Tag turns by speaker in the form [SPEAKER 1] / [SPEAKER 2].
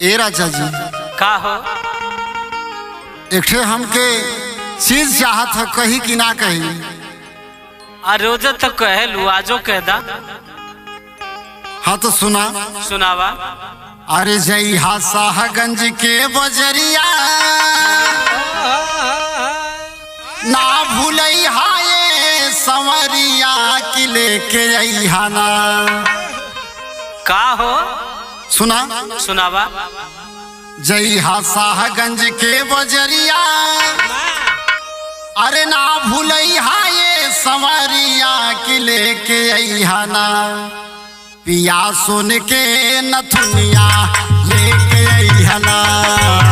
[SPEAKER 1] ए राजा जी
[SPEAKER 2] का हो?
[SPEAKER 1] एक ठे हमके चीज चाहत है, कही कि ना कही?
[SPEAKER 2] रोज तो कहलू, आजो कह दा।
[SPEAKER 1] हाँ तो सुना।
[SPEAKER 2] सुनावा।
[SPEAKER 1] अरे जइहा साहगंज के बजरिया ना भूलैहा ये संवरिया की लेके अइहा ना।
[SPEAKER 2] का हो?
[SPEAKER 1] सुना।
[SPEAKER 2] सुनावा।
[SPEAKER 1] जइहा साहगंज के बजरिया अरे ना भूलैहा ये संवरिया की लेके अइहा ना। पिया सुन के नथुनिया लेके अइहा ना।